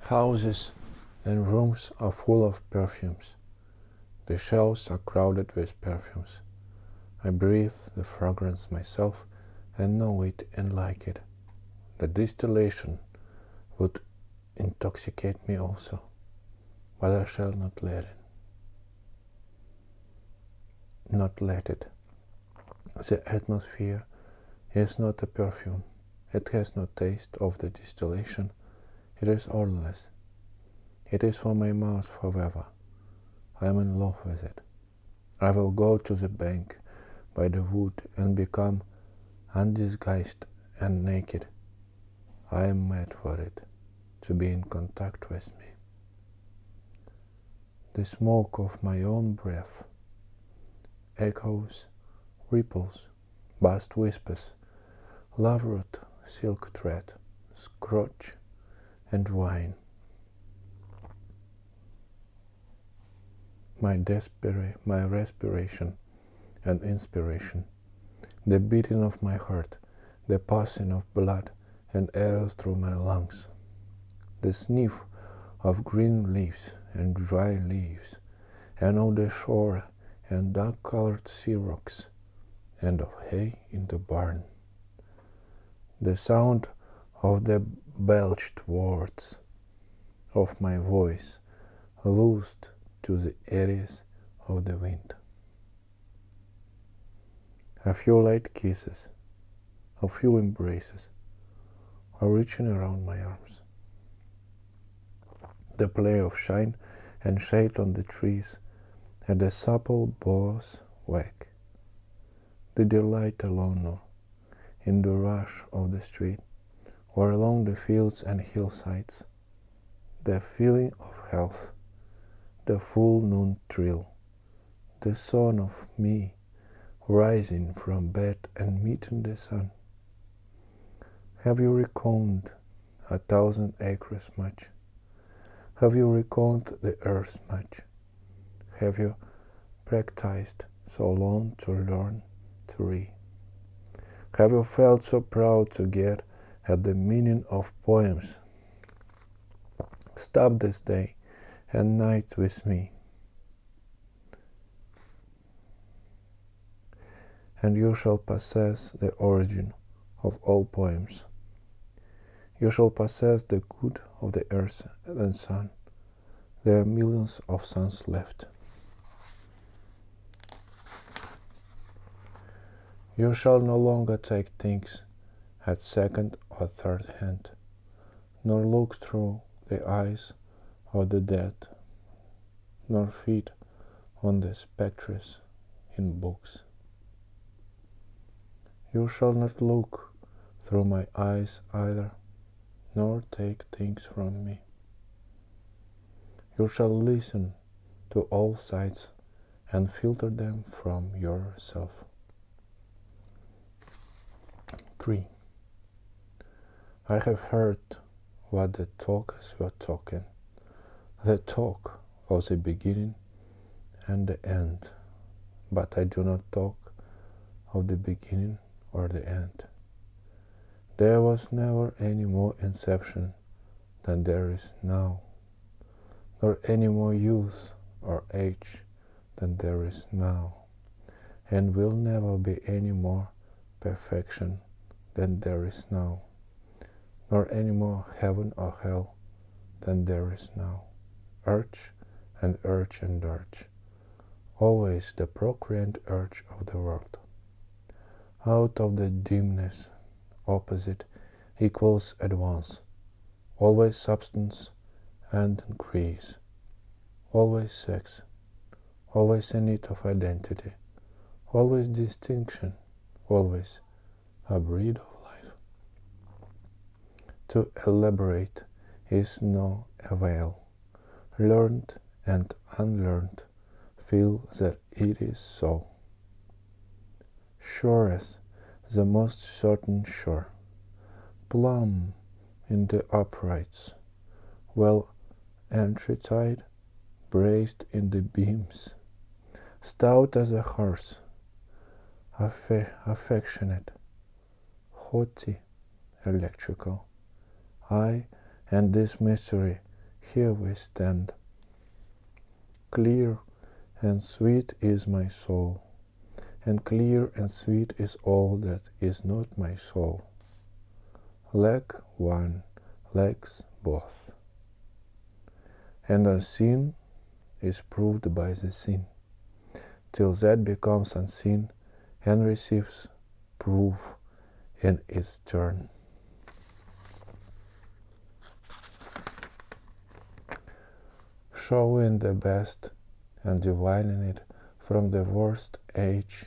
Houses and rooms are full of perfumes. The shelves are crowded with perfumes. I breathe the fragrance myself and know it and like it. The distillation would intoxicate me also, but I shall not let it. Not let it. The atmosphere is not a perfume. It has no taste of the distillation. It is odorless. It is for my mouth forever. I am in love with it. I will go to the bank by the wood and become undisguised and naked. I am mad for it, to be in contact with me. The smoke of my own breath, echoes, ripples, vast whispers, love-root, silk thread, scotch, and wine. My respiration and inspiration, the beating of my heart, the passing of blood and air through my lungs, the sniff of green leaves and dry leaves, and of the shore and dark-colored sea rocks, and of hay in the barn, the sound of the belched words of my voice loosed to the eddies of the wind. A few light kisses, a few embraces are reaching around my arms. The play of shine and shade on the trees and the supple boughs wag. The delight alone in the rush of the street or along the fields and hillsides, the feeling of health, the full noon thrill, the song of me rising from bed and meeting the sun. Have you reckoned 1,000 acres much? Have you reckoned the earth much? Have you practiced so long to learn to read? Have you felt so proud to get at the meaning of poems? Stop this day and night with me, and you shall possess the origin of all poems. You shall possess the good of the earth and sun. There are millions of suns left. You shall no longer take things at second or third hand, nor look through the eyes of the dead, nor feed on the spectres in books. You shall not look through my eyes either, nor take things from me. You shall listen to all sides and filter them from yourself. 3. I have heard what the talkers were talking, the talk of the beginning and the end, but I do not talk of the beginning or the end. There was never any more inception than there is now, nor any more youth or age than there is now, and will never be any more perfection than there is now, nor any more heaven or hell than there is now. Urge and urge and urge, always the procreant urge of the world. Out of the dimness, opposite equals at once, always substance and increase, always sex, always a need of identity, always distinction, always a breed of life. To elaborate is no avail. Learned and unlearned feel that it is so. Sure as the most certain shore, plumb in the uprights, well entry-tide, braced in the beams, stout as a horse, affectionate, haughty, electrical. I and this mystery here we stand. Clear and sweet is my soul, and clear and sweet is all that is not my soul. Lack one, lacks both. And unseen is proved by the seen, till that becomes unseen and receives proof in its turn. Showing the best and divining it from the worst age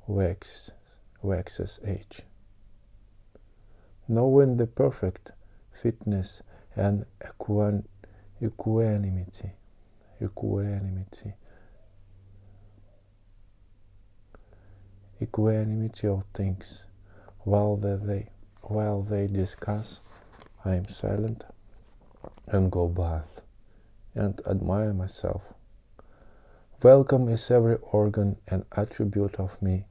waxes age. Knowing the perfect fitness and equanimity of things, while they discuss, I am silent and go bath and admire myself. Welcome is every organ and attribute of me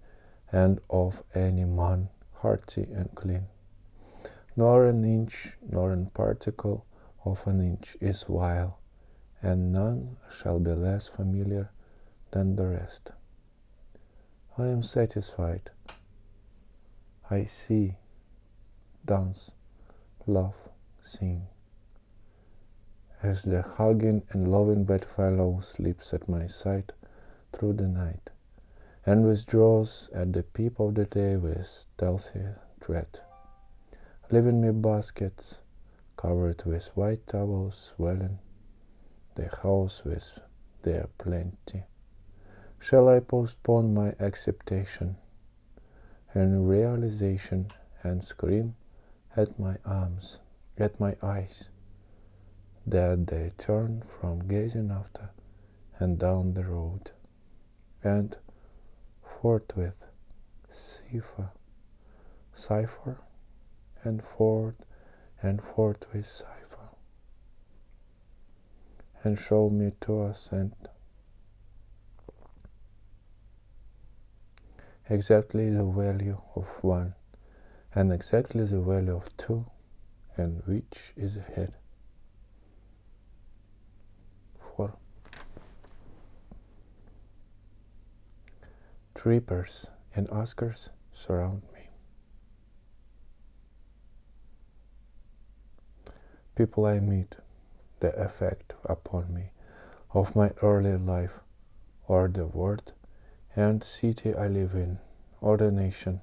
and of any man, hearty and clean. Nor an inch, nor an particle of an inch is vile, and none shall be less familiar than the rest. I am satisfied. I see, dance, love, sing. As the hugging and loving bedfellow sleeps at my side through the night, and withdraws at the peep of the day with stealthy tread, leaving me baskets covered with white towels swelling the house with their plenty. Shall I postpone my acceptation and realization and scream at my eyes, that they turn from gazing after and down the road, and forthwith cipher, and forthwith cipher, and show me to ascend exactly the value of one, and exactly the value of two, and which is ahead. 4. Trippers and askers surround me. People I meet, the effect upon me of my early life, or the world and city I live in, or the nation,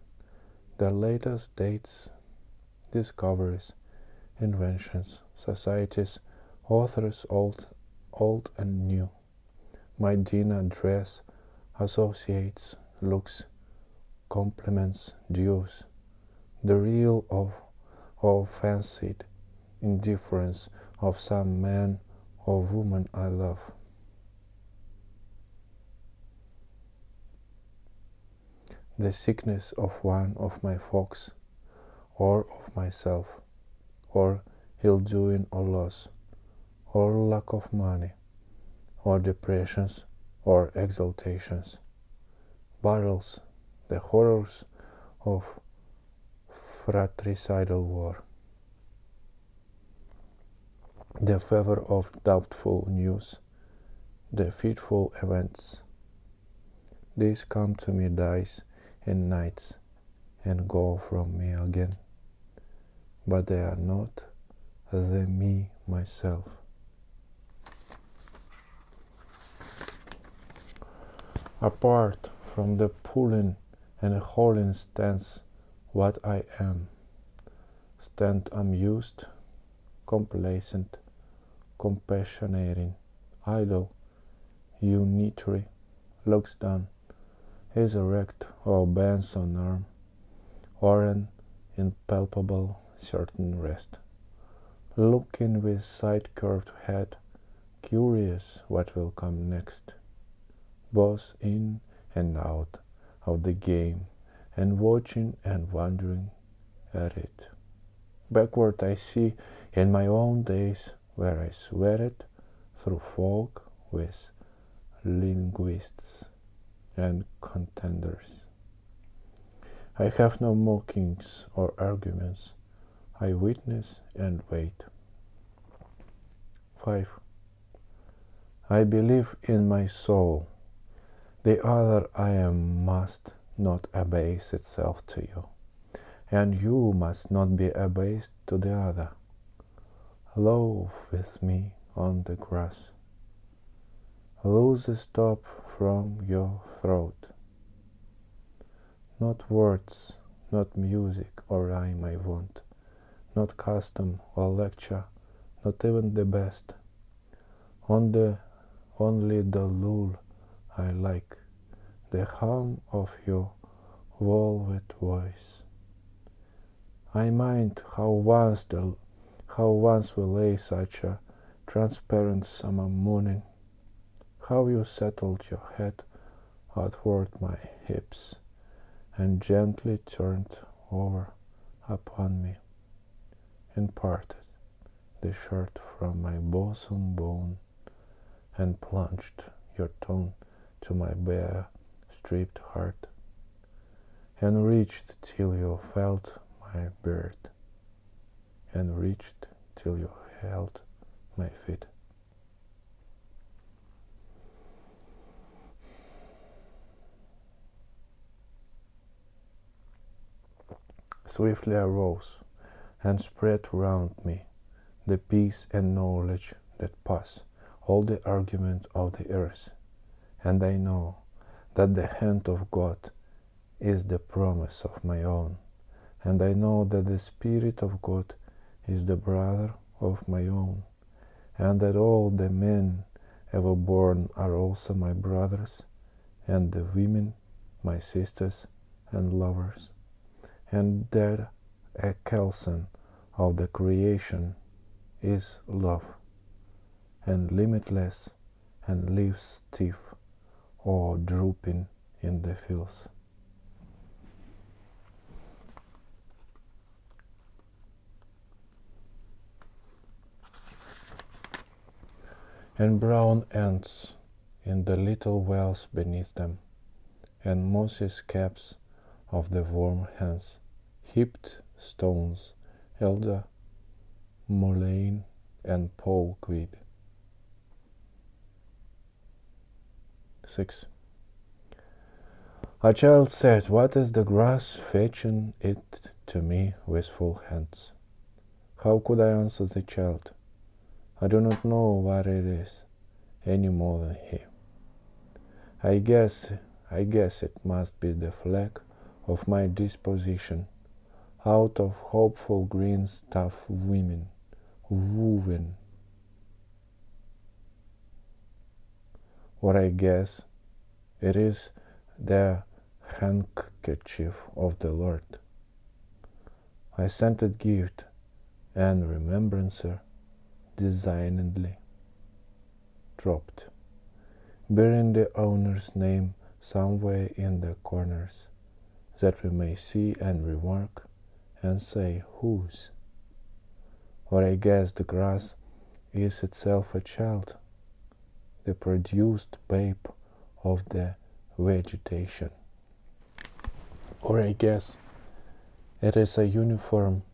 the latest dates, discoveries, inventions, societies, authors old and new, my dinner dress, associates, looks, compliments, dues, the real or fancied indifference of some man or woman I love. The sickness of one of my folks, or of myself, or ill-doing or loss, or lack of money, or depressions, or exaltations, battles, the horrors of fratricidal war, the fever of doubtful news, the fitful events. These come to me days and nights, and go from me again, but they are not the me myself. Apart from the pulling and hauling stands what I am, stand amused, complacent, compassionating, idle, unitary, looks down, is erect or bends on arm, or an impalpable certain rest, looking with side-curved head, curious what will come next, both in and out of the game, and watching and wondering at it. Backward I see in my own days where I sweated through fog with linguists and contenders. I have no mockings or arguments. I witness and wait. 5. I believe in my soul. The other I am must not abase itself to you, and you must not be abased to the other. Loaf with me on the grass. Lose the stop from your throat. Not words, not music or rhyme I want, not custom or lecture, not even the best. Only the lull I like, the hum of your velvet voice. I mind how once we lay such a transparent summer morning, how you settled your head athwart my hips and gently turned over upon me and parted the shirt from my bosom bone and plunged your tongue to my bare stripped heart and reached till you felt my beard and reached till you held my feet. Swiftly I rose and spread round me the peace and knowledge that pass all the argument of the earth, and I know that the hand of God is the promise of my own, and I know that the Spirit of God is the brother of my own, and that all the men ever born are also my brothers, and the women my sisters and lovers, and that a kelson of the creation is love, and limitless, and leaves stiff or drooping in the fields. And brown ants in the little wells beneath them, and mossy scabs of the warm hands, heaped stones, elder, mullein, and poleweed. 6. A child said, "What is the grass, fetching it to me with full hands?" How could I answer the child? I do not know what it is, any more than he. I guess it must be the flag of my disposition, out of hopeful green stuff woven. Or I guess it is the handkerchief of the Lord. I sent it gift and remembrancer designedly dropped, bearing the owner's name somewhere in the corners, that we may see and remark and say whose. Or I guess the grass is itself a child, the produced babe of the vegetation. Or I guess it is a uniform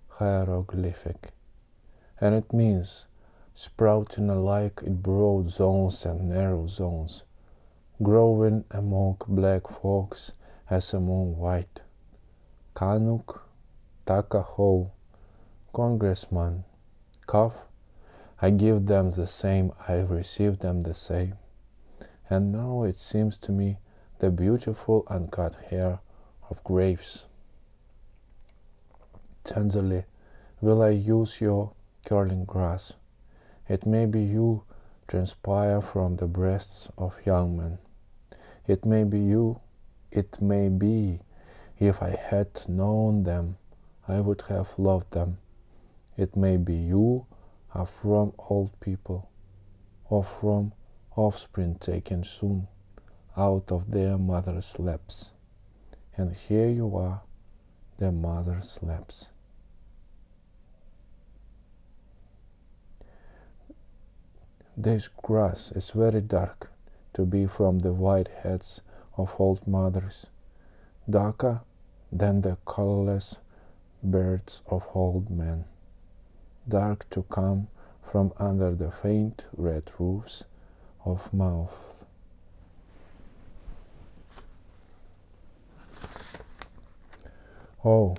hieroglyphic, and it means sprouting alike in broad zones and narrow zones, growing among black folks as among white. Canuck, Takaho, Congressman, Cuff, I give them the same, I receive them the same. And now it seems to me the beautiful uncut hair of graves. Tenderly will I use your curling grass. It may be you transpire from the breasts of young men. It may be you, it may be, if I had known them, I would have loved them. It may be you are from old people, or from offspring taken soon out of their mother's laps. And here you are, their mother's laps. This grass is very dark to be from the white heads of old mothers, darker than the colorless beards of old men, dark to come from under the faint red roofs of mouth. Oh,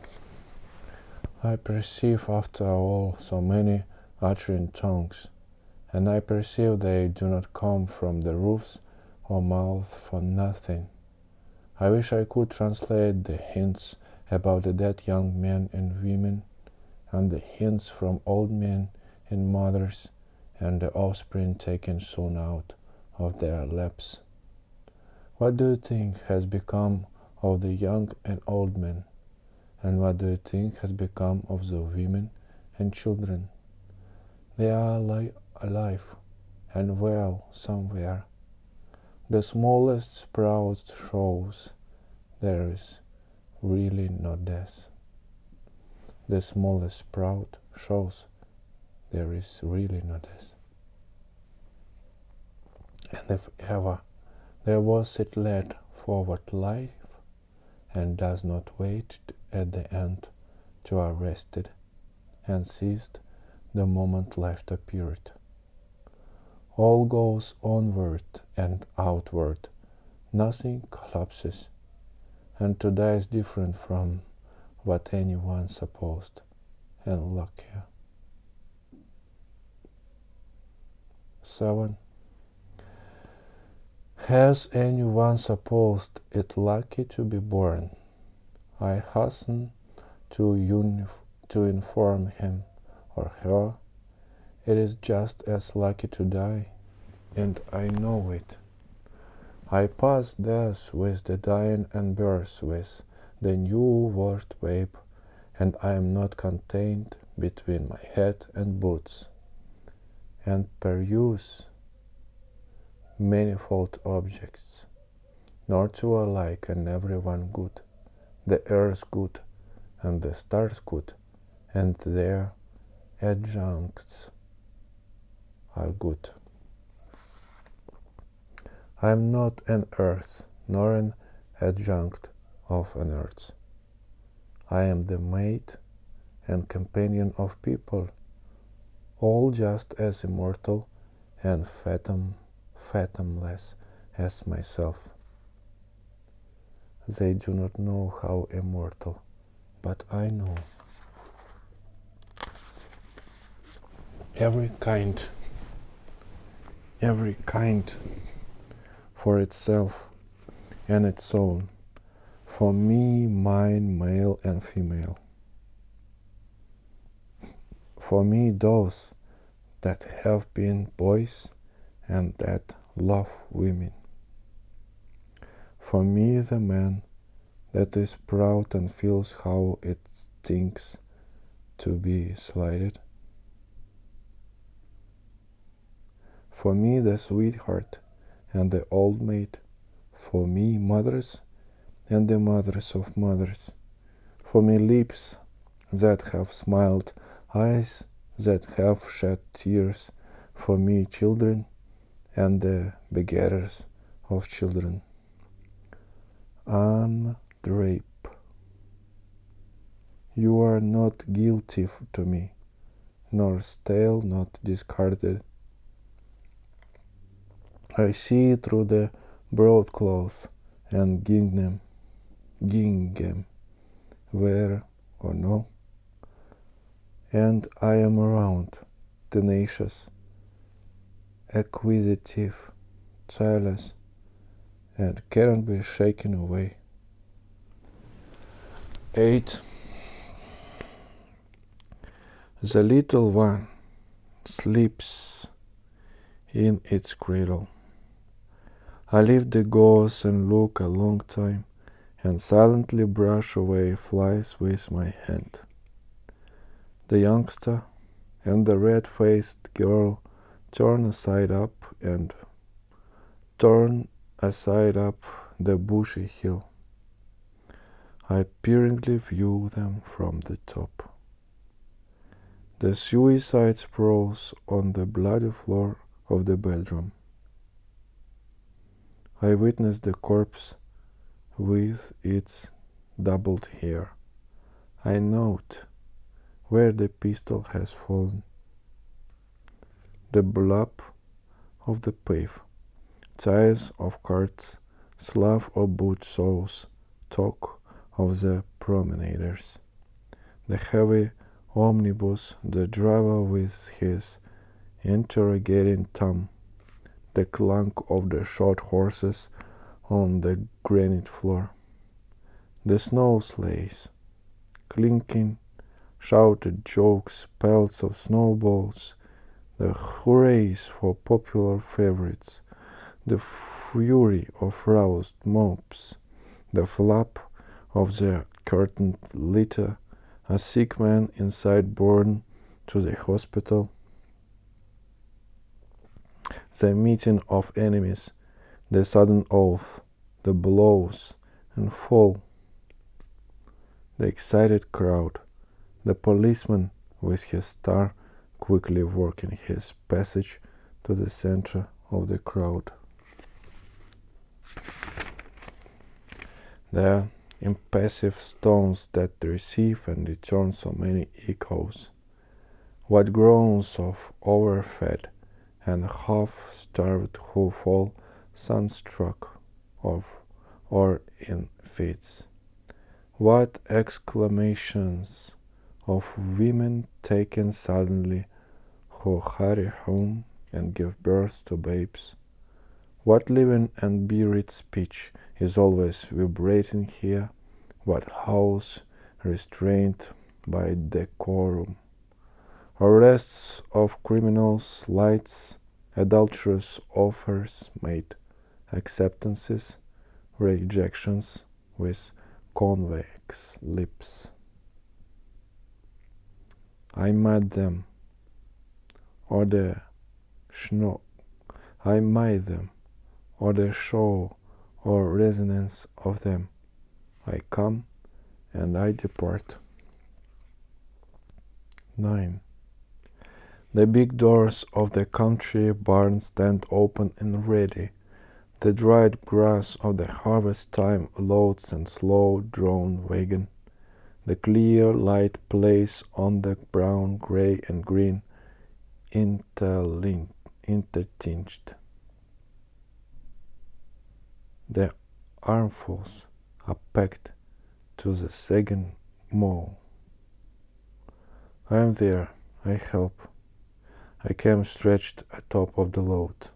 I perceive after all so many uttering tongues, and I perceive they do not come from the roofs or mouth for nothing. I wish I could translate the hints about the dead young men and women, and the hints from old men and mothers, and the offspring taken soon out of their laps. What do you think has become of the young and old men? And what do you think has become of the women and children? They are alive and well somewhere. The smallest sprout shows there is really no death. The smallest sprout shows there is really no death. And if ever there was it led forward life, and does not wait at the end to arrest it, and ceased the moment life appeared. All goes onward and outward, nothing collapses, and to die is different from what anyone supposed, and luckier. 7. Has anyone supposed it lucky to be born? I hasten to inform him or her it is just as lucky to die, and I know it. I pass death with the dying and birth with the new washed babe, and I am not contained between my hat and boots, and peruse manifold objects, nor two alike and every one good, the earth good, and the stars good, and their adjuncts are good. I am not an earth, nor an adjunct of an earth. I am the mate and companion of people, all just as immortal and fathomless as myself. They do not know how immortal, but I know. Every kind for itself and its own, for me, mine, male and female. For me, those that have been boys and that love women. For me, the man that is proud and feels how it stinks to be slighted. For me, the sweetheart and the old maid. For me, mothers and the mothers of mothers. For me, lips that have smiled, eyes that have shed tears. For me, children and the begetters of children. Undrape. You are not guilty to me, nor stale, not discarded. I see through the broadcloth and gingham, wear or no, and I am around, tenacious, acquisitive, tireless, and cannot be shaken away. 8. The little one sleeps in its cradle. I lift the gauze and look a long time, and silently brush away flies with my hand. The youngster and the red-faced girl turn aside up the bushy hill. I peeringly view them from the top. The suicide sprawls on the bloody floor of the bedroom. I witness the corpse with its doubled hair. I note where the pistol has fallen. The blob of the tires of carts, slough of boot soles, talk of the promenaders. The heavy omnibus, the driver with his interrogating thumb, the clunk of the short horses on the granite floor, the snow sleighs, clinking, shouted jokes, pelts of snowballs, the hurrays for popular favorites, the fury of roused mobs, the flap of the curtained litter, a sick man inside borne to the hospital, the meeting of enemies, the sudden oath, the blows and fall, the excited crowd, the policeman with his star quickly working his passage to the center of the crowd. The impassive stones that receive and return so many echoes. What groans of overfed and half-starved who fall sunstruck or in fits. What exclamations of women taken suddenly who hurry home and give birth to babes. What living and buried speech is always vibrating here, what house restrained by decorum. Arrests of criminals, lights, adulterous offers made, acceptances, rejections with convex lips. I made them, or the snow. I made them, or the show or resonance of them. I come and I depart. 9. The big doors of the country barn stand open and ready. The dried grass of the harvest time loads and slow-drawn wagon. The clear light plays on the brown, gray, and green, intertinged. The armfuls are packed to the sagging mow. I am there, I help. I came stretched atop of the load.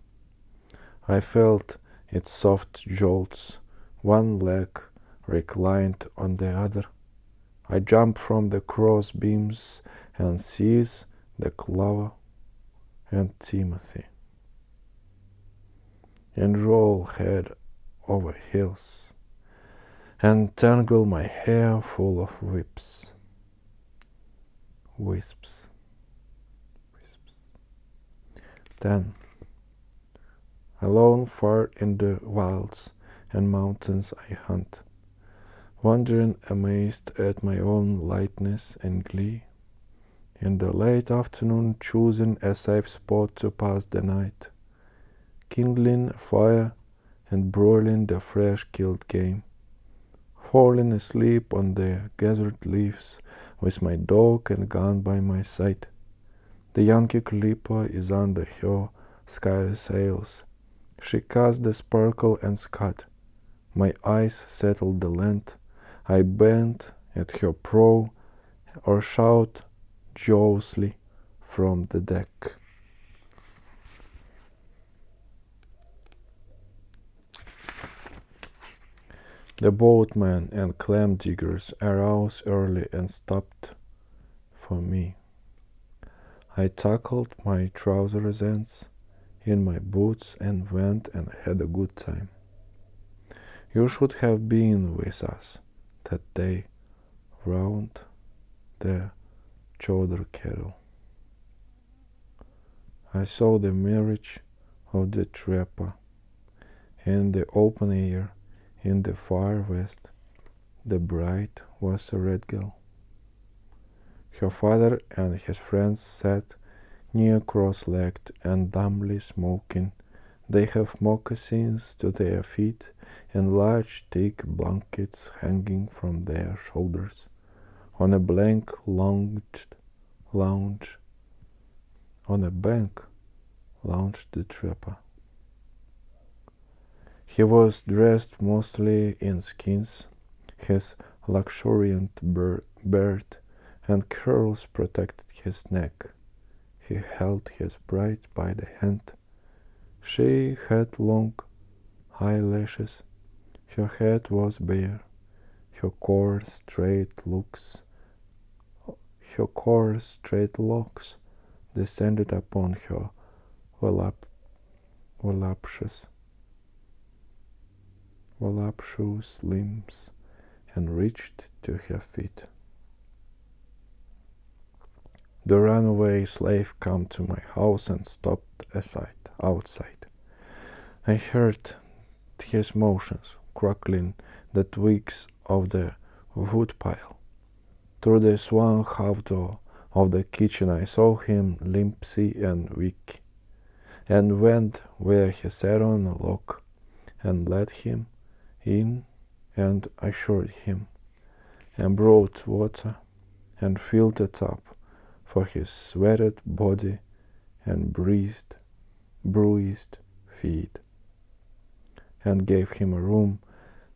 I felt its soft jolts, one leg reclined on the other. I jump from the cross beams and seize the clover and Timothy, and roll head over heels, and tangle my hair full of wisps. 10. Alone far in the wilds and mountains I hunt, wondering amazed at my own lightness and glee. In the late afternoon choosing a safe spot to pass the night, kindling a fire and broiling the fresh killed game, falling asleep on the gathered leaves with my dog and gun by my side. The Yankee clipper is under her sky sails. She casts the sparkle and scud. My eyes settle the land. I bend at her prow or shout joyously from the deck. The boatmen and clam diggers arose early and stopped for me. I tackled my trousers ends in my boots and went and had a good time. You should have been with us that day round the chowder kettle. I saw the marriage of the trapper in the open air in the far west. The bride was a red girl. Her father and his friends sat near cross-legged and dumbly smoking. They have moccasins to their feet and large thick blankets hanging from their shoulders. On a bank lounged the trapper. He was dressed mostly in skins. His luxuriant beard and curls protected his neck. He held his bride by the hand. She had long eyelashes. Her head was bare. Her coarse, straight locks descended upon her voluptuous limbs and reached to her feet. The runaway slave came to my house and stopped outside. I heard his motions, crackling the twigs of the woodpile. Through the swung half door of the kitchen I saw him limpsy and weak, and went where he sat on a log, and led him in, and assured him, and brought water, and filled a tub for his sweated body and bruised feet, and gave him a room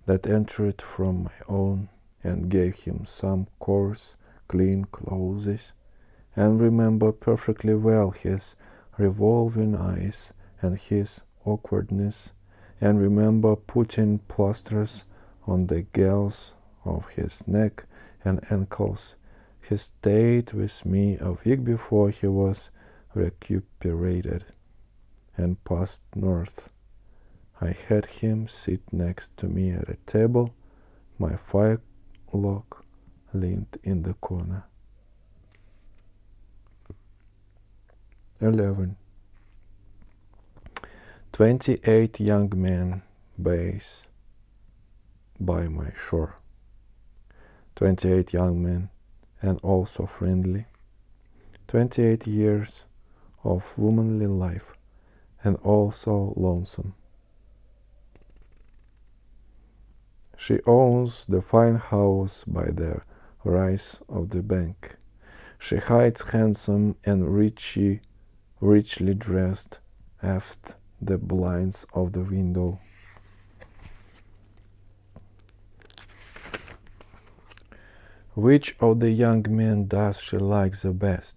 that entered from my own, and gave him some coarse, clean clothes, and remember perfectly well his revolving eyes and his awkwardness, and remember putting plasters on the gales of his neck and ankles. He stayed with me a week before he was recuperated and passed north. I had him sit next to me at a table. My fire log leaned in the corner. 11. 28 young men bathe by my shore. 28 young men, and also friendly. 28 years of womanly life, and also lonesome. She owns the fine house by the rise of the bank. She hides handsome and richly dressed aft the blinds of the window. Which of the young men does she like the best?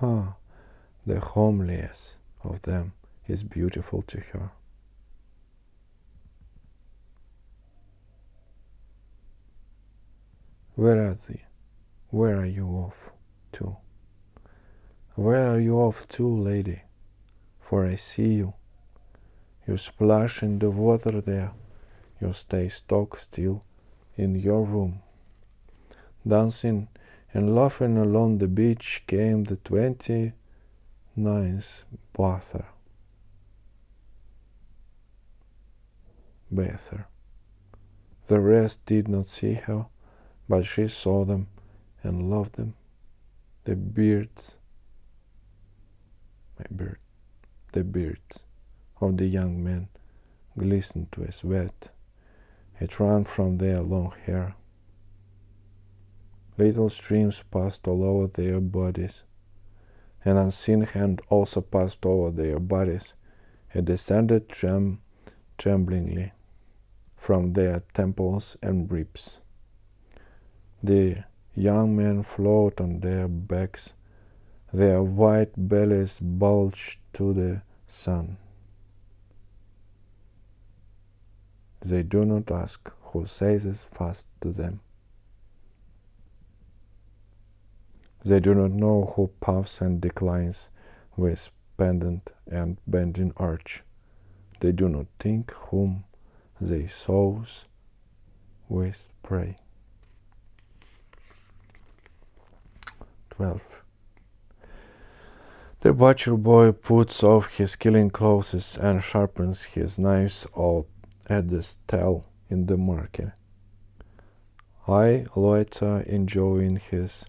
The homeliest of them is beautiful to her. Where are they? Where are you off to? Where are you off to, lady? For I see you. You splash in the water there. You stay stock still in your room. Dancing and laughing along the beach came the 29th bather. The rest did not see her, but she saw them and loved them. The beards of the young men glistened with sweat. It ran from their long hair. Little streams passed all over their bodies. An unseen hand also passed over their bodies. It descended tremblingly from their temples and ribs. The young men float on their backs. Their white bellies bulged to the sun. They do not ask who says fast to them. They do not know who puffs and declines with pendant and bending arch. They do not think whom they souse with prey. 12. The butcher boy puts off his killing clothes and sharpens his knives out at the stall in the market. I loiter enjoying his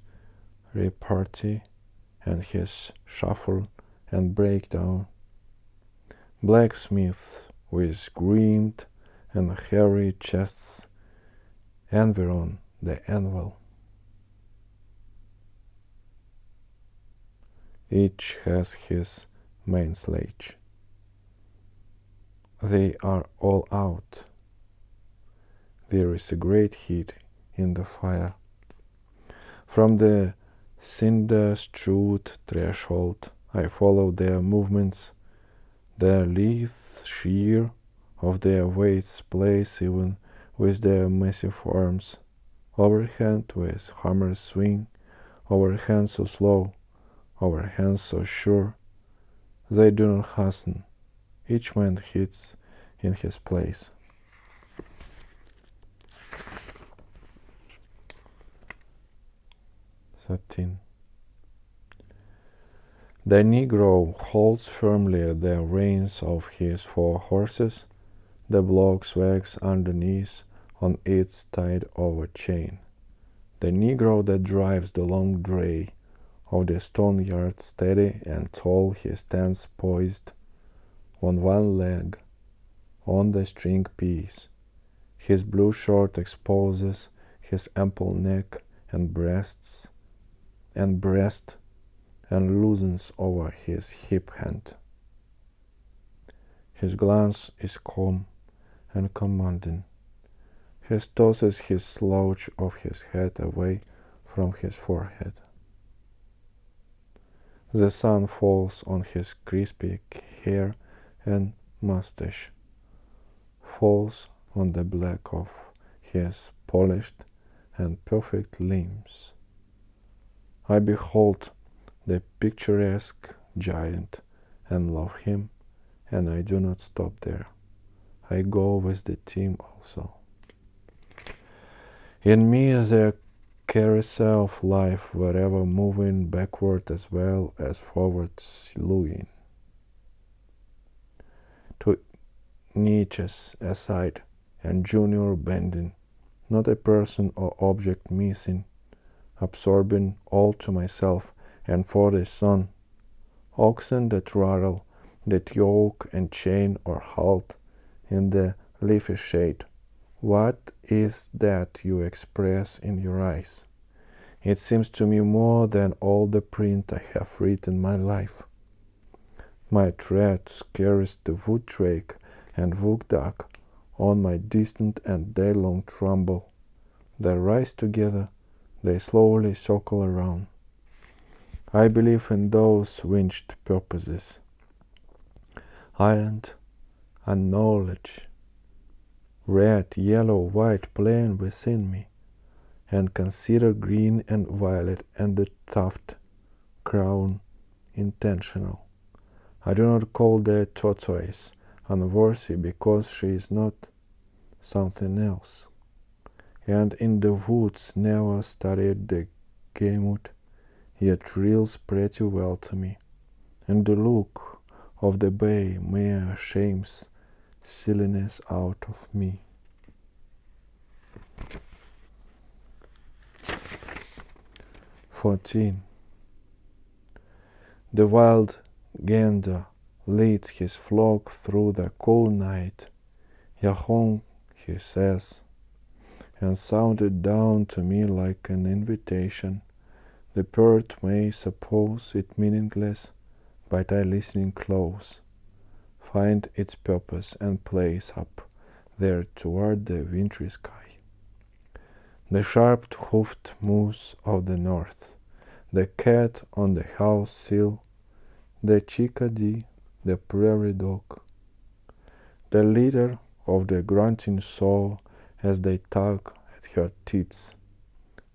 repartee and his shuffle and breakdown. Blacksmiths with grimed and hairy chests environ the anvil. Each has his main sledge. They are all out. There is a great heat in the fire. From the cinder-strewed threshold I follow their movements. The lithe sheer of their weights plays even with their massive arms. Overhand with hammers swing, overhand so slow, overhand so sure. They do not hasten. Each man hits in his place. 13. The Negro holds firmly the reins of his 4 horses. The block swags underneath on its tied-over chain. The Negro that drives the long dray of the stone yard, steady and tall, he stands poised on one leg on the string piece. His blue shirt exposes his ample neck and breast and loosens over his hip hand. His glance is calm and commanding. He tosses his slouch of his hat away from his forehead. The sun falls on his crispy hair and mustache, falls on the black of his polished and perfect limbs. I behold the picturesque giant and love him, and I do not stop there. I go with the team also. In me the carousel of life, wherever moving backward as well as forward slewing. To niches aside and junior bending, not a person or object missing, absorbing all to myself and for the sun. Oxen that rattle, that yoke and chain or halt in the leafy shade. What is that you express in your eyes? It seems to me more than all the print I have written in my life. My tread carries the wood drake and wood duck on my distant and day-long tremble. They rise together, they slowly circle around. I believe in those winged purposes, and knowledge, red, yellow, white playing within me, and consider green and violet and the tuft crown intentional. I do not call the tortoise unworthy because she is not something else, and in the woods never studied the gamut, yet reels pretty well to me, and the look of the bay mere shames silliness out of me. 14. The wild gander leads his flock through the cool night. Yahon, he says, and sounded down to me like an invitation. The bird may suppose it meaningless, but I, listening close, find its purpose and place up there toward the wintry sky. The sharp-hoofed moose of the north, the cat on the house sill, the chickadee, the prairie dog, the leader of the grunting sow as they tug at her teats,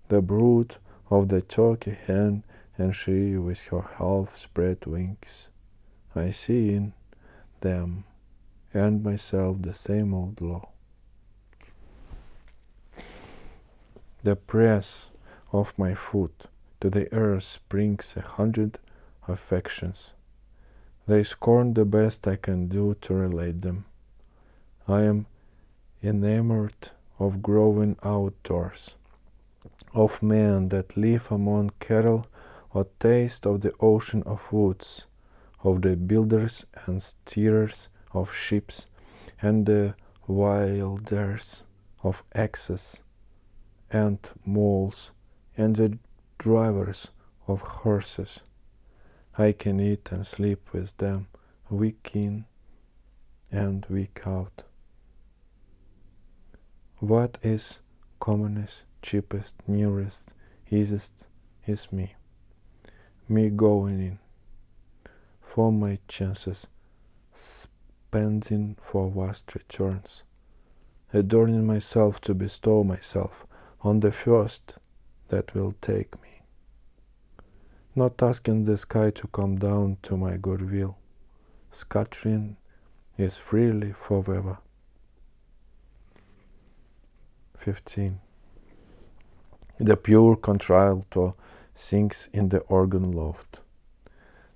the brood of the turkey hen and she with her half-spread wings. I see in them and myself the same old law. The press of my foot to the earth brings 100 affections. They scorn the best I can do to relate them. I am enamored of growing outdoors, of men that live among cattle, or taste of the ocean of woods, of the builders and steerers of ships, and the wielders of axes and moles, and the drivers of horses. I can eat and sleep with them week in and week out. What is commonest, cheapest, nearest, easiest is me. Me going in for my chances, spending for vast returns, adorning myself to bestow myself on the first that will take me, not asking the sky to come down to my goodwill, scattering is freely forever. 15. The pure contralto sings in the organ loft.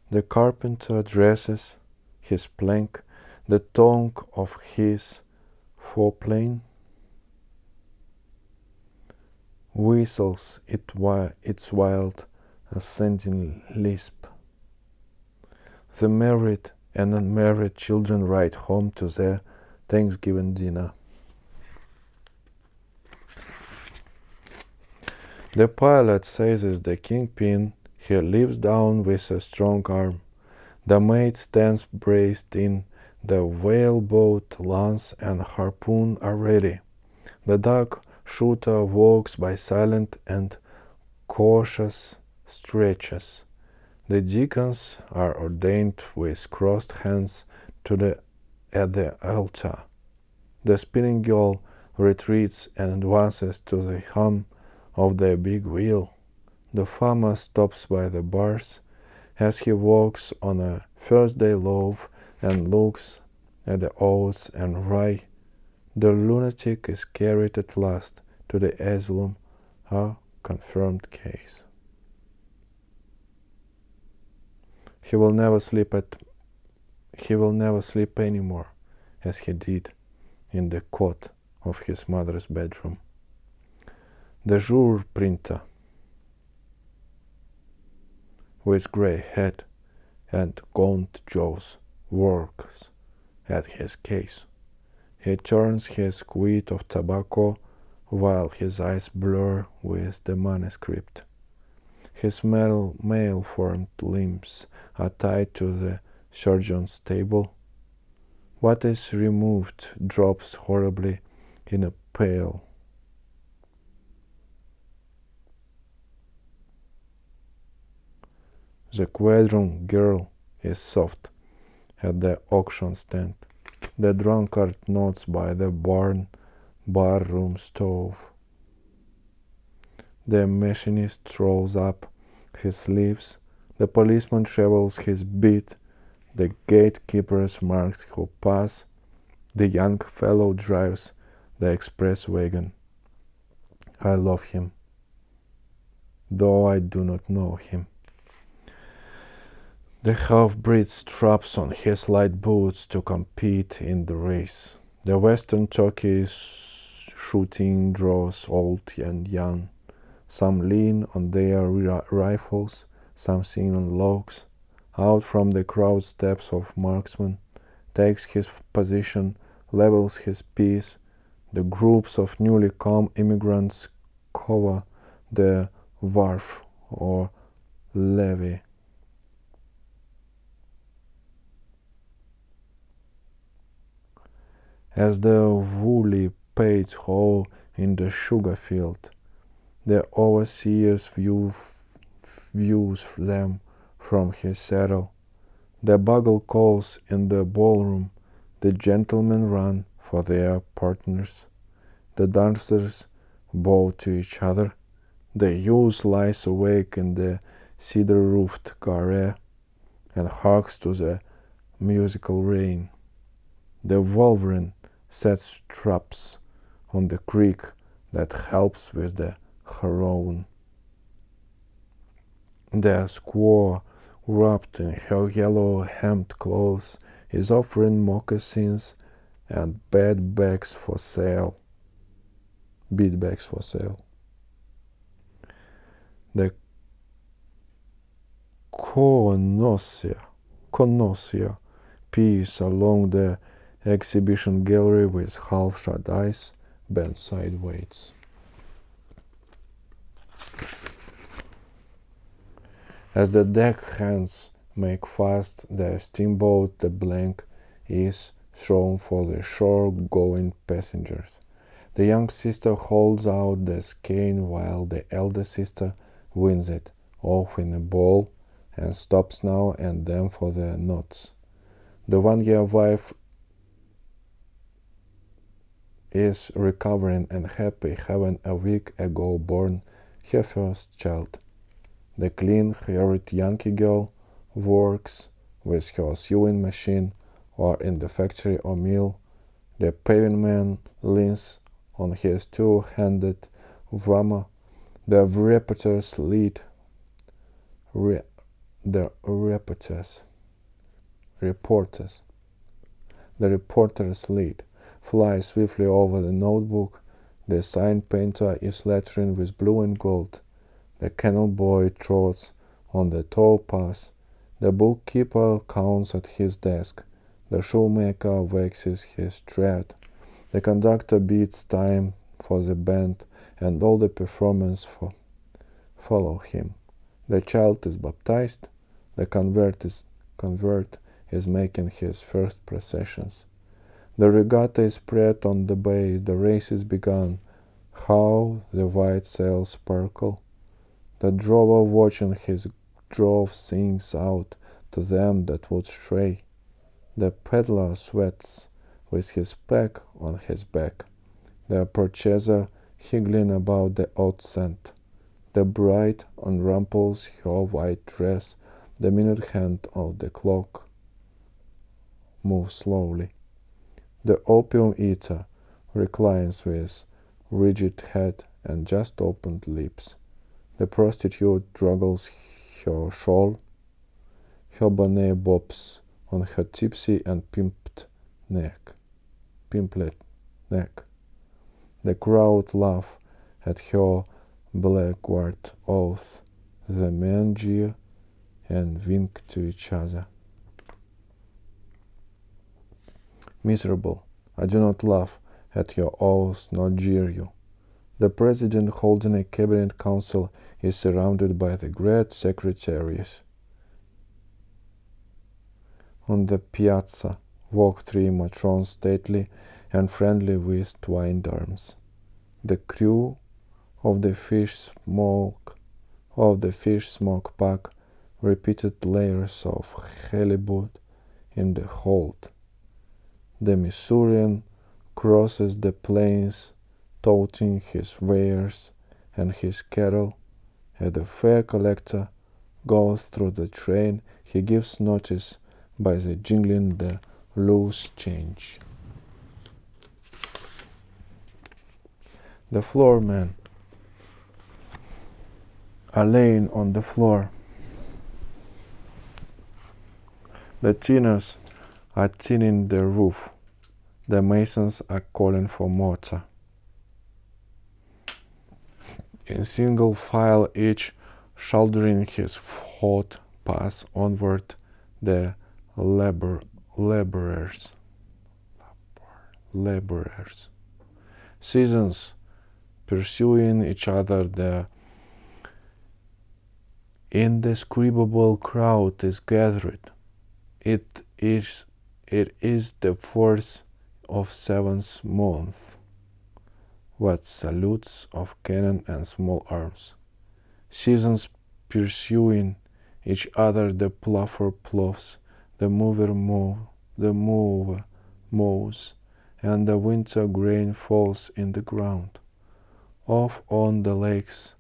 The carpenter dresses his plank, the tongue of his foreplane whistles its wild ascending lisp. The married and unmarried children ride home to their Thanksgiving dinner. The pilot seizes the kingpin, he lifts down with a strong arm. The mate stands braced in, the whaleboat lance and harpoon are ready. The duck shooter walks by silent and cautious stretches. The deacons are ordained with crossed hands at the altar. The spinning girl retreats and advances to the hum of the big wheel. The farmer stops by the bars as he walks on a Thursday loaf and looks at the oats and rye. The lunatic is carried at last to the asylum, a confirmed case. He will never sleep any more, as he did in the cot of his mother's bedroom. The jour printer, with grey head and gaunt jaws, works at his case. He turns his quid of tobacco while his eyes blur with the manuscript. His malformed limbs are tied to the surgeon's table. What is removed drops horribly in a pail. The quadroon girl is soft at the auction stand. The drunkard nods by the barroom stove. The machinist rolls up his sleeves. The policeman shovels his beat. The gatekeepers marks who pass. The young fellow drives the express wagon. I love him, though I do not know him. The half-breed straps on his light boots to compete in the race. The western turkey shooting draws old and young. Some lean on their rifles, some sing on logs. Out from the crowd steps of marksman, takes his position, levels his piece. The groups of newly come immigrants cover the wharf or levee. As the woolly page hoe in the sugar field, the overseer views them from his saddle. The bugle calls in the ballroom. The gentlemen run for their partners. The dancers bow to each other. The youth lies awake in the cedar-roofed garret and harks to the musical rain. The wolverine sets traps on the creek that helps with the heroine. The squaw, wrapped in her yellow hemmed clothes, is offering moccasins and beadbags for sale. The connoisseur peers along the exhibition gallery with half-shut eyes, bent sideways. As the deck hands make fast the steamboat, the blank is thrown for the shore-going passengers. The young sister holds out the skein while the elder sister wins it off in a ball and stops now and then for the knots. The 1-year wife is recovering and happy, having a week ago born her first child. The clean-haired Yankee girl works with her sewing machine or in the factory or mill. The paving man leans on his two-handed hammer. The reporters lead. The reporter's lead flies swiftly over the notebook. The sign painter is lettering with blue and gold. The kennel boy trots on the tow path. The bookkeeper counts at his desk. The shoemaker waxes his tread. The conductor beats time for the band, and all the performers follow him. The child is baptized. The convert is making his first processions. The regatta is spread on the bay. The race is begun. How the white sails sparkle! The drover watching his drove sings out to them that would stray. The peddler sweats with his pack on his back. The purchaser higgling about the odd cent. The bride unrumples her white dress. The minute hand of the clock moves slowly. The opium eater reclines with rigid head and just opened lips. The prostitute juggles her shawl. Her bonnet bobs on her tipsy and pimped neck. The crowd laugh at her blackguard oath. The men jeer and wink to each other. Miserable, I do not laugh at your oaths nor jeer you. The president holding a cabinet council is surrounded by the great secretaries. On the piazza walk 3 matrons stately and friendly with twined arms. The crew of the fish smoke pack repeated layers of halibut in the hold. The Missourian crosses the plains, toting his wares and his cattle. As the fare collector goes through the train, he gives notice by the jingling the loose change. The floormen are laying on the floor. The tinners are tinning the roof. The masons are calling for mortar. In single file, each shouldering his hot pass onward, the laborers. Seasons pursuing each other, the indescribable crowd is gathered. It is the 4th of 7th month. What salutes of cannon and small arms. Seasons pursuing each other, the plougher ploughs, the mower mows, and the winter grain falls in the ground. Off on the lakes,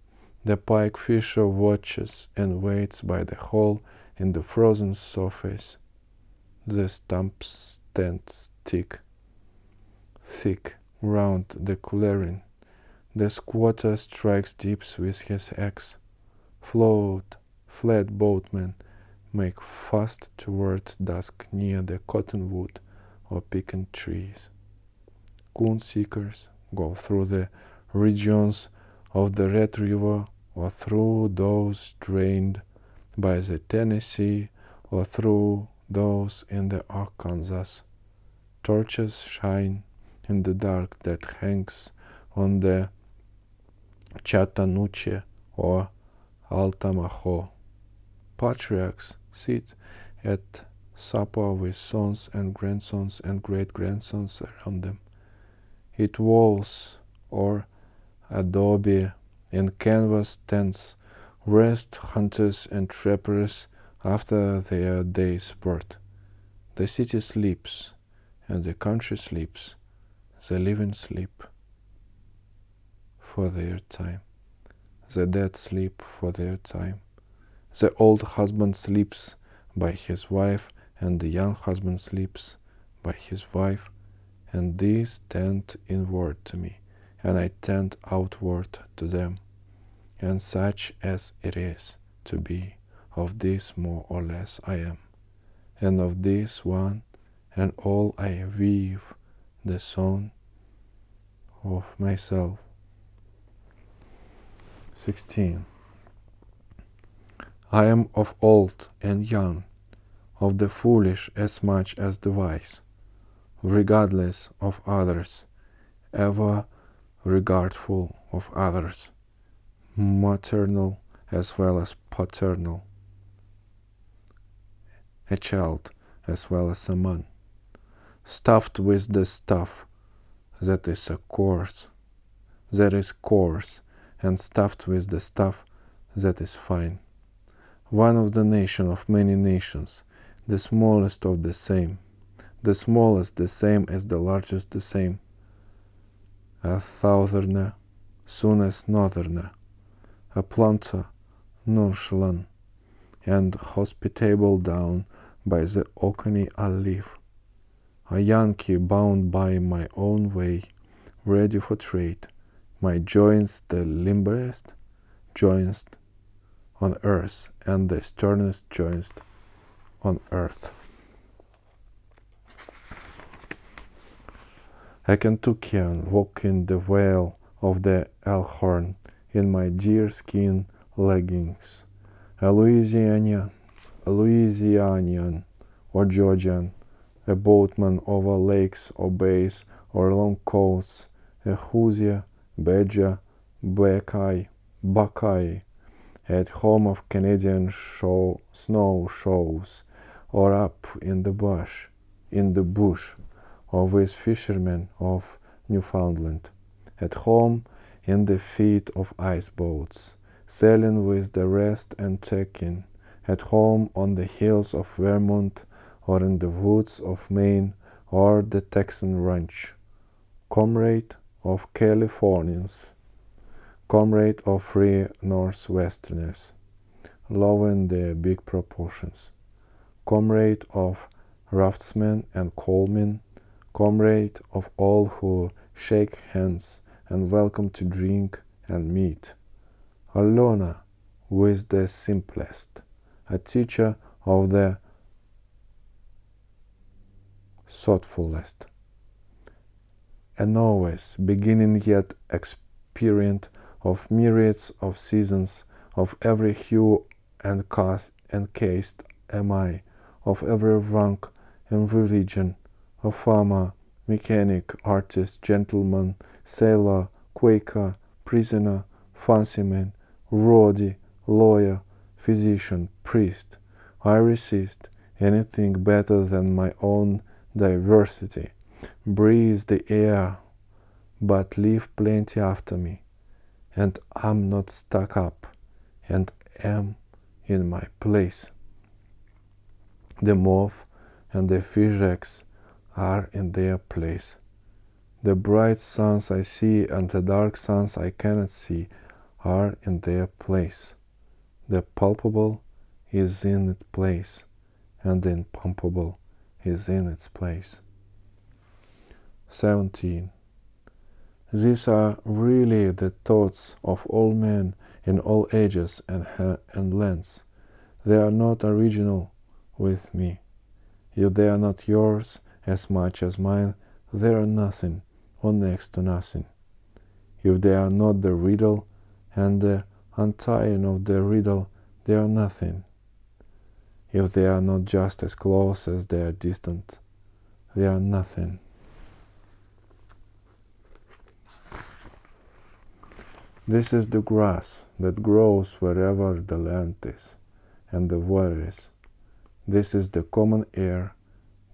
the pike fisher watches and waits by the hole in the frozen surface. The stumps stand thick round the clearing. The squatter strikes dips with his axe. Flat boatmen make fast toward dusk near the cottonwood or pecan trees. Coon seekers go through the regions of the Red River or through those drained by the Tennessee or through those in the Arkansas. Torches shine in the dark that hangs on the Chattahoochee or Altamaha. Patriarchs sit at supper with sons and grandsons and great-grandsons around them. It walls or adobe and canvas tents rest hunters and trappers after their day's sport. The city sleeps, and the country sleeps. The living sleep for their time. The dead sleep for their time. The old husband sleeps by his wife, and the young husband sleeps by his wife, and these tend inward to me, and I tend outward to them. And such as it is to be, of this more or less I am, and of this one and all I weave the song of myself. 16. I am of old and young, of the foolish as much as the wise, regardless of others, ever regardful of others, maternal as well as paternal, a child as well as a man, stuffed with the stuff that is coarse, and stuffed with the stuff that is fine. One of the nation of many nations, the smallest of the same, the smallest the same as the largest the same, a southerner, soon as northerner, a planter, nonchalant, and hospitable down by the oaken olive, a Yankee bound by my own way, ready for trade, my joints the limberest joints on earth, and the sternest joints on earth. A Kentuckian walking the vale of the Elkhorn in my deerskin leggings, a Louisianian or Georgian, a boatman over lakes or bays or long coasts, a Hoosier, Badger, Buckeye, at home of Canadian snow shows, or up in the bush, or with fishermen of Newfoundland, at home in the feet of ice boats, sailing with the rest and tacking, at home on the hills of Vermont, or in the woods of Maine, or the Texan ranch, comrade of Californians, comrade of free Northwesterners, loving their big proportions, comrade of raftsmen and coalmen, comrade of all who shake hands and welcome to drink and meat, a learner with the simplest, a teacher of the thoughtfulest, a novice beginning yet experienced of myriads of seasons, of every hue and caste am I, of every rank and religion, a farmer, mechanic, artist, gentleman, sailor, Quaker, prisoner, fancyman, roadie, lawyer, physician, priest. I resist anything better than my own diversity. Breathe the air, but leave plenty after me, and I'm not stuck up, and am in my place. The moth and the fish eggs are in their place. The bright suns I see and the dark suns I cannot see are in their place. The palpable is in its place, and the impalpable is in its place. 17. These are really the thoughts of all men in all ages and lands. They are not original with me. If they are not yours as much as mine, they are nothing or next to nothing. If they are not the riddle and the untying of the riddle, they are nothing. If they are not just as close as they are distant, they are nothing. This is the grass that grows wherever the land is, and the water is. This is the common air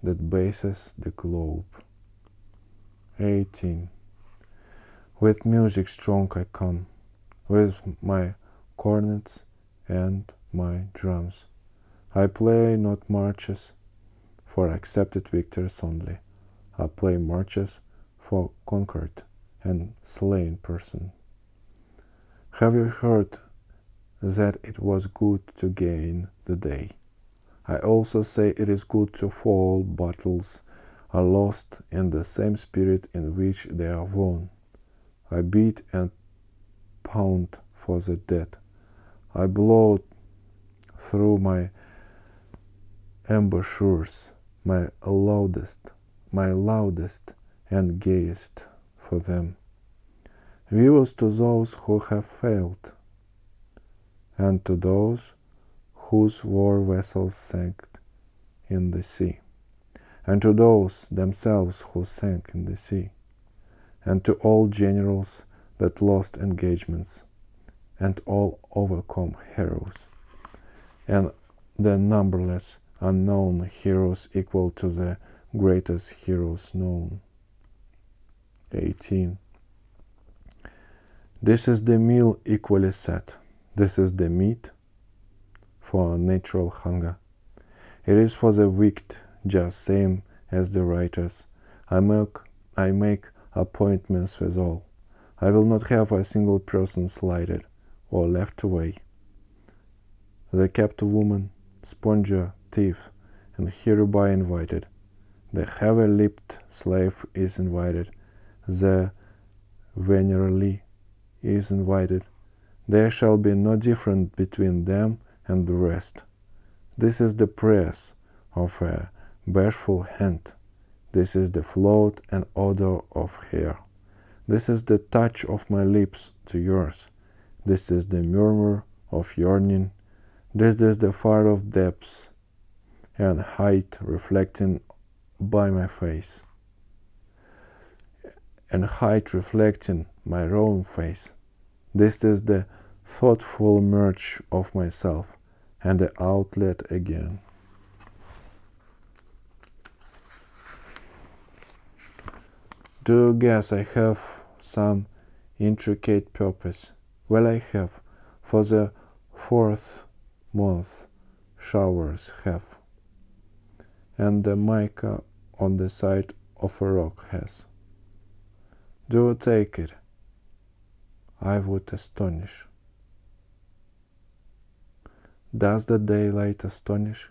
that bases the globe. 18. With music strong I come, with my cornets and my drums. I play not marches for accepted victors only. I play marches for conquered and slain person. Have you heard that it was good to gain the day? I also say it is good to fall. Battles are lost in the same spirit in which they are won. I beat and pound for the dead. I blow through my embouchures, my loudest, and gayest for them. Views to those who have failed, and to those whose war vessels sank in the sea, and to those themselves who sank in the sea, and to all generals that lost engagements, and all overcome heroes, and the numberless unknown heroes equal to the greatest heroes known. 18. This is the meal equally set. This is the meat for natural hunger. It is for the wicked, just same as the righteous. I make appointments with all. I will not have a single person slighted or left away. The kept woman, sponger, thief, and hereby invited. The heavy-lipped slave is invited. The venerally is invited. There shall be no difference between them and the rest. This is the press of a bashful hand. This is the float and odor of hair. This is the touch of my lips to yours. This is the murmur of yearning. This is the fire of depths and height reflecting by my face, and height reflecting my own face. This is the thoughtful merge of myself and the outlet again. Do you guess I have some intricate purpose? Well, I have. For the 4th month showers have, and the mica on the side of a rock has. Do you take it? I would astonish. Does the daylight astonish?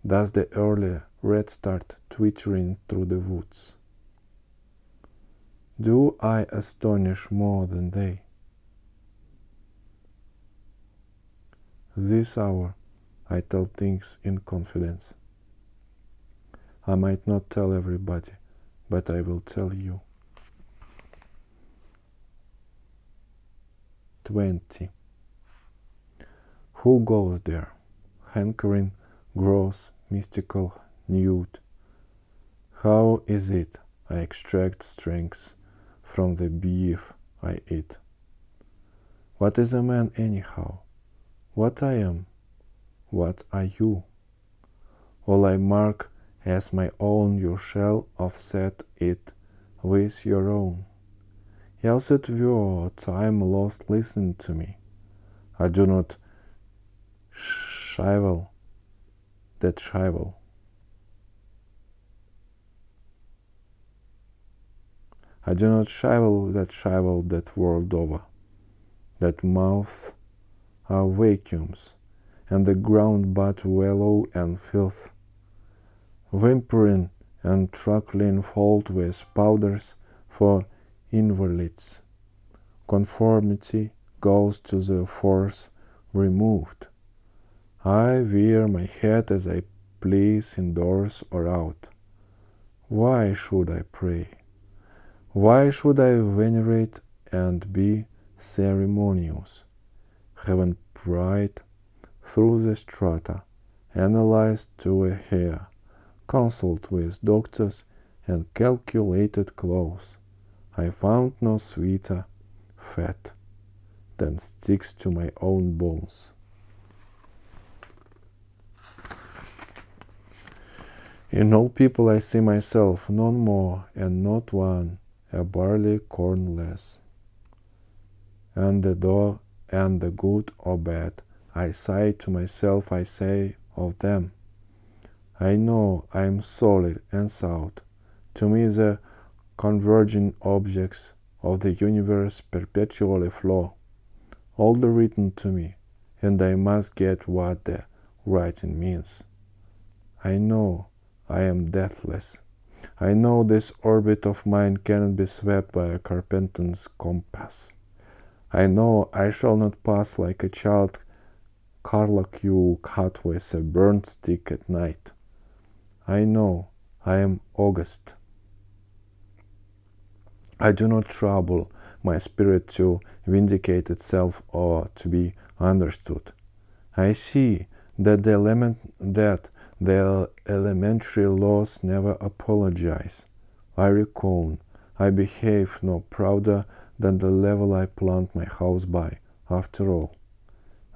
Does the early red start twittering through the woods? Do I astonish more than they? This hour I tell things in confidence. I might not tell everybody, but I will tell you. 20. Who goes there? Hankering, gross, mystical, nude. How is it I extract strength from the beef I eat? What is a man anyhow? What I am? What are you? All I mark as my own, you shall offset it with your own. Else it were time lost listening to me. I do not shivel that shivel. I do not shivel that world over. That mouth are vacuums, and the ground but wallow and filth. Whimpering and truckling fold with powders for invalids. Conformity goes to the force removed. I wear my hat as I please indoors or out. Why should I pray? Why should I venerate and be ceremonious? Having pried through the strata, analyzed to a hair, consulted with doctors and calculated close, I found no sweeter fat than sticks to my own bones. In all people I see myself, none more, and not one, a barley corn less. And the good or bad, I sigh to myself, I say of them. I know I am solid and sound. To me the converging objects of the universe perpetually flow, all the written to me, and I must get what the writing means. I know I am deathless. I know this orbit of mine cannot be swept by a carpenter's compass. I know I shall not pass like a child carlacue cut with a burnt stick at night. I know I am august. I do not trouble my spirit to vindicate itself or to be understood. I see that the elementary laws never apologize. I reckon I behave no prouder than the level I plant my house by. After all,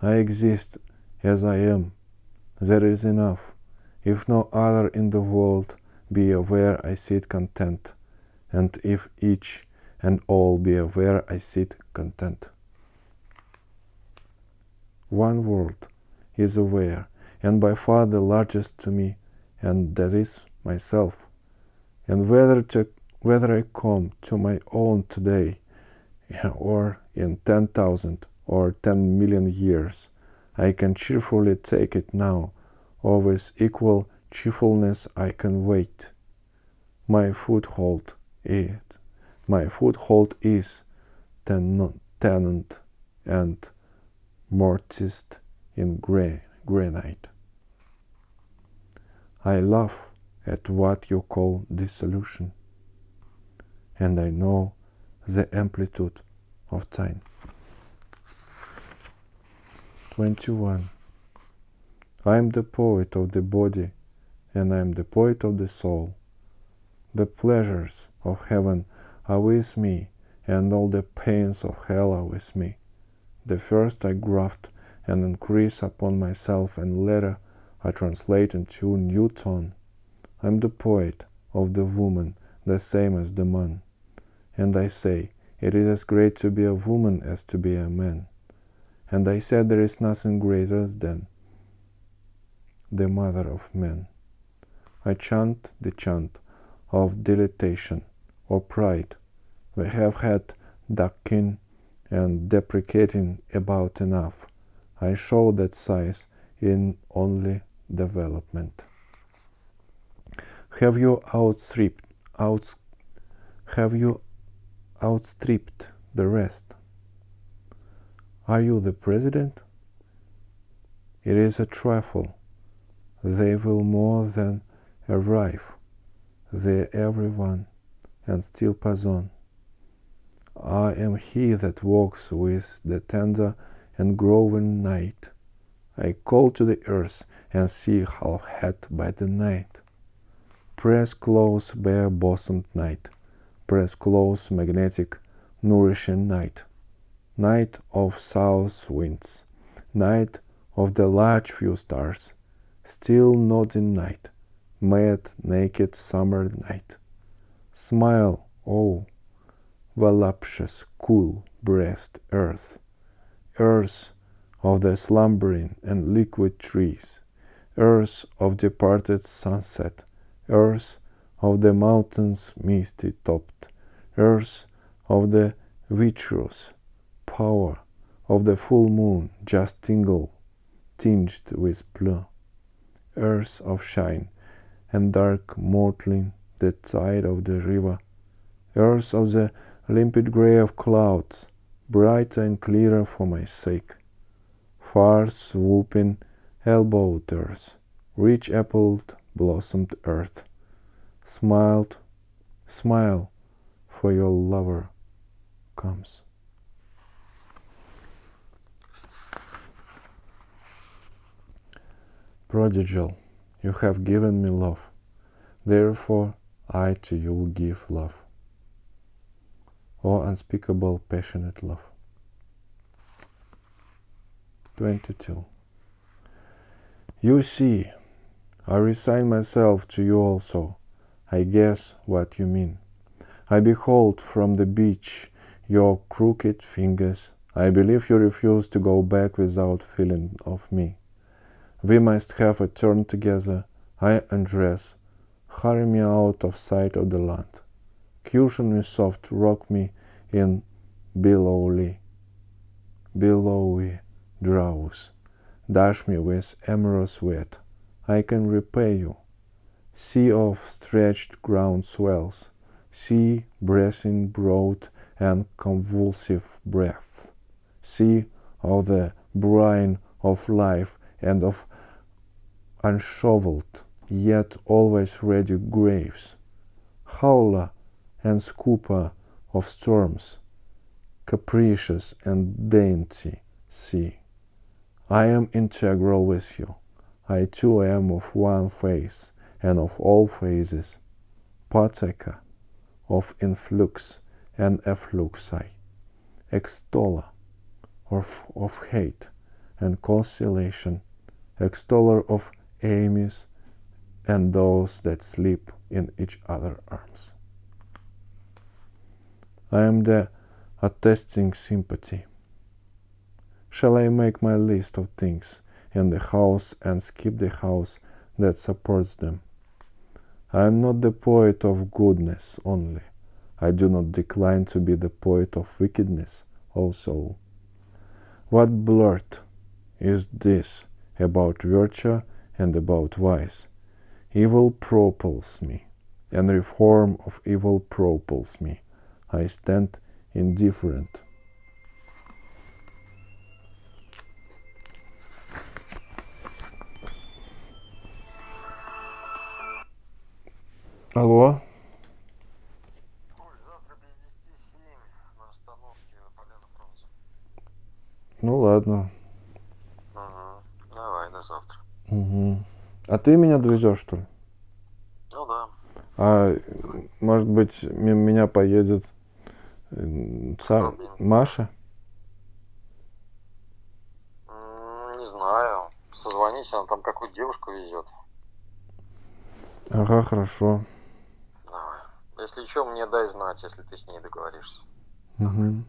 I exist as I am. There is enough. If no other in the world be aware, I sit content. And if each and all be aware, I sit content. One world is aware, and by far the largest to me, and that is myself. And whether I come to my own today, or in 10,000 or 10 million years, I can cheerfully take it now, or with equal cheerfulness I can wait. My foothold is tenant and mortised in granite. I laugh at what you call dissolution, and I know the amplitude of time. 21. I am the poet of the body, and I am the poet of the soul. The pleasures of heaven are with me, and all the pains of hell are with me. The first I graft and increase upon myself, and later I translate into new tone. I am the poet of the woman, the same as the man. And I say, it is as great to be a woman as to be a man. And I said there is nothing greater than the mother of men. I chant the chant of dilatation or pride. We have had ducking and deprecating about enough. I show that size in only development. Have you outstripped the rest? Are you the president? It is a trifle. They will more than arrive. They everyone, and still pass on. I am he that walks with the tender and growing night. I call to the earth and see half had by the night. Press close, bare-bosomed night. Press close, magnetic, nourishing night. Night of south winds. Night of the large few stars. Still nodding night. Mad, naked summer night. Smile, oh, voluptuous, cool breast earth. Earth of the slumbering and liquid trees. Earth of departed sunset. Earth of the mountains misty topped. Earth of the vitreous power of the full moon just tinged with blue. Earth of shine and dark mottling the tide of the river. Earth of the limpid gray of clouds, brighter and clearer for my sake. Far swooping elbowed earth, rich appled blossomed earth. Smile, for your lover comes. Prodigal, you have given me love, therefore I to you give love. O unspeakable passionate love. 22. You see, I resign myself to you also. I guess what you mean. I behold from the beach your crooked fingers. I believe you refuse to go back without feeling of me. We must have a turn together. I undress. Hurry me out of sight of the land. Cushion me soft, rock me in billowy drowse. Dash me with amorous wet. I can repay you. Sea of stretched ground swells. Sea breathing broad and convulsive breaths. Sea of the brine of life and of unshoveled, yet always ready graves. Howler and scooper of storms, capricious and dainty sea. I am integral with you. I too am of one face and of all phases, partaker of influx and effluxi, extoller of hate and conciliation, extoller of enemies and those that sleep in each other's arms. I am the attesting sympathy. Shall I make my list of things in the house and skip the house that supports them? I am not the poet of goodness only. I do not decline to be the poet of wickedness also. What blurt is this about virtue and about vice? Evil propels me, and reform of evil propels me. I stand indifferent. Алло? Коль, завтра без 10:07 на остановке Поляна Франца. Ну ладно. Ага, давай, до завтра. Угу. А ты меня довезешь, что ли? Ну да. А может быть, мимо меня поедет Маша? Не знаю. Созвонись, она там какую-то девушку везет. Ага, хорошо. Давай. Если что, мне дай знать, если ты с ней договоришься. Угу.